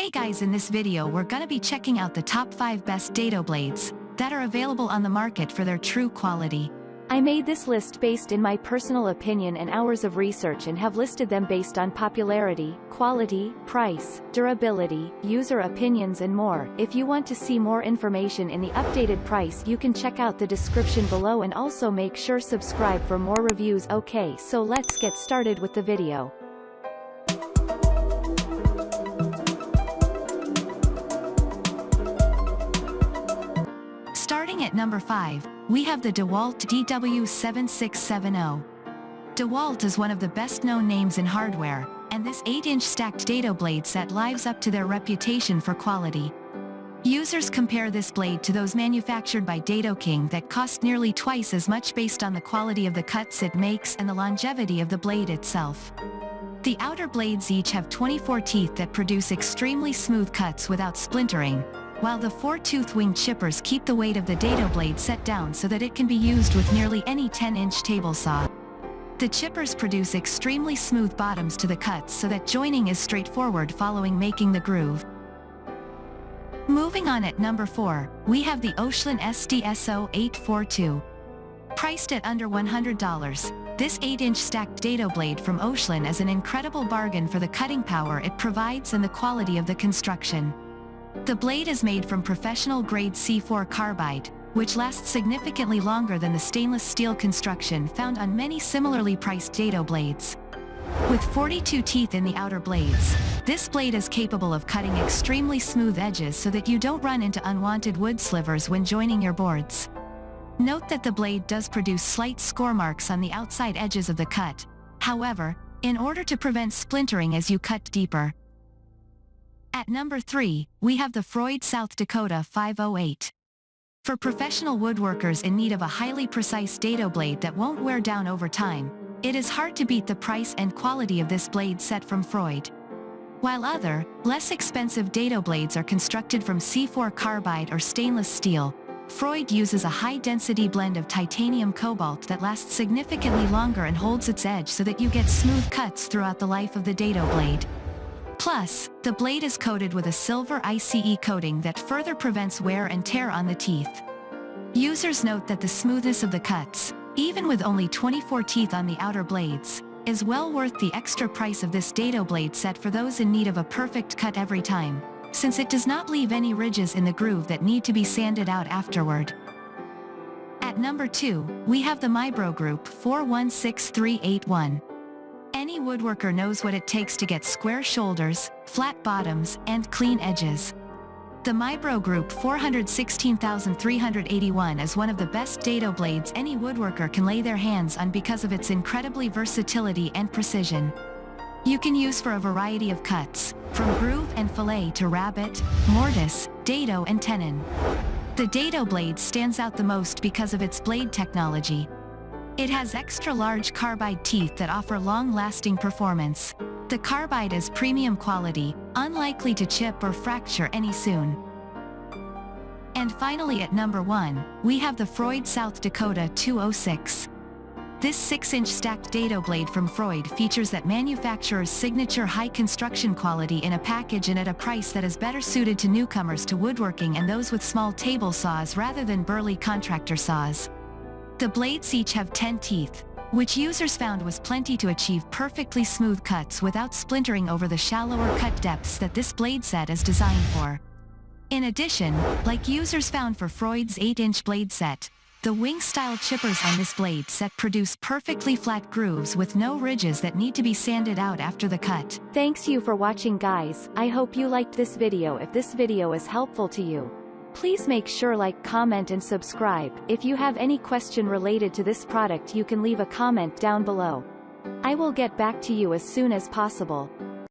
Hey guys, in this video we're gonna be checking out the top 5 best Dado blades that are available on the market for their true quality. I made this list based in my personal opinion and hours of research and have listed them based on popularity, quality, price, durability, user opinions and more. If you want to see more information in the updated price, you can check out the description below and also make sure subscribe for more reviews. Okay, so let's get started with the video. Starting at number 5, we have the DeWalt DW7670. DeWalt is one of the best-known names in hardware, and this 8-inch stacked Dado blade set lives up to their reputation for quality. Users compare this blade to those manufactured by Dado King that cost nearly twice as much based on the quality of the cuts it makes and the longevity of the blade itself. The outer blades each have 24 teeth that produce extremely smooth cuts without splintering, while the 4-tooth wing chippers keep the weight of the Dado blade set down so that it can be used with nearly any 10-inch table saw. The chippers produce extremely smooth bottoms to the cuts so that joining is straightforward following making the groove. Moving on at number 4, we have the OIN SDSO842. Priced at under $100, this 8-inch stacked Dado blade from OIN is an incredible bargain for the cutting power it provides and the quality of the construction. The blade is made from professional-grade C4 carbide, which lasts significantly longer than the stainless steel construction found on many similarly priced Dado blades. With 42 teeth in the outer blades, this blade is capable of cutting extremely smooth edges so that you don't run into unwanted wood slivers when joining your boards. Note that the blade does produce slight score marks on the outside edges of the cut, however, in order to prevent splintering as you cut deeper. At number 3, we have the Freud South Dakota 508. For professional woodworkers in need of a highly precise Dado blade that won't wear down over time, it is hard to beat the price and quality of this blade set from Freud. While other, less expensive Dado blades are constructed from C4 carbide or stainless steel, Freud uses a high-density blend of titanium cobalt that lasts significantly longer and holds its edge so that you get smooth cuts throughout the life of the Dado blade. Plus, the blade is coated with a silver ICE coating that further prevents wear and tear on the teeth. Users note that the smoothness of the cuts, even with only 24 teeth on the outer blades, is well worth the extra price of this Dado blade set for those in need of a perfect cut every time, since it does not leave any ridges in the groove that need to be sanded out afterward. At number 2, we have the Mibro Group 416381. Any woodworker knows what it takes to get square shoulders, flat bottoms, and clean edges. The Mibro Group 416381 is one of the best Dado blades any woodworker can lay their hands on because of its incredibly versatility and precision. You can use for a variety of cuts, from groove and fillet to rabbet, mortise, dado and tenon. The Dado blade stands out the most because of its blade technology. It has extra-large carbide teeth that offer long-lasting performance. The carbide is premium quality, unlikely to chip or fracture any soon. And finally at number 1, we have the Freud South Dakota 206. This 6-inch stacked Dado blade from Freud features that manufacturer's signature high construction quality in a package and at a price that is better suited to newcomers to woodworking and those with small table saws rather than burly contractor saws. The blades each have 10 teeth, which users found was plenty to achieve perfectly smooth cuts without splintering over the shallower cut depths that this blade set is designed for. In addition, like users found for Freud's 8-inch blade set, the wing-style chippers on this blade set produce perfectly flat grooves with no ridges that need to be sanded out after the cut. Thanks you for watching guys, I hope you liked this video. If this video is helpful to you, please make sure like, comment and subscribe. If you have any question related to this product you can leave a comment down below. I will get back to you as soon as possible.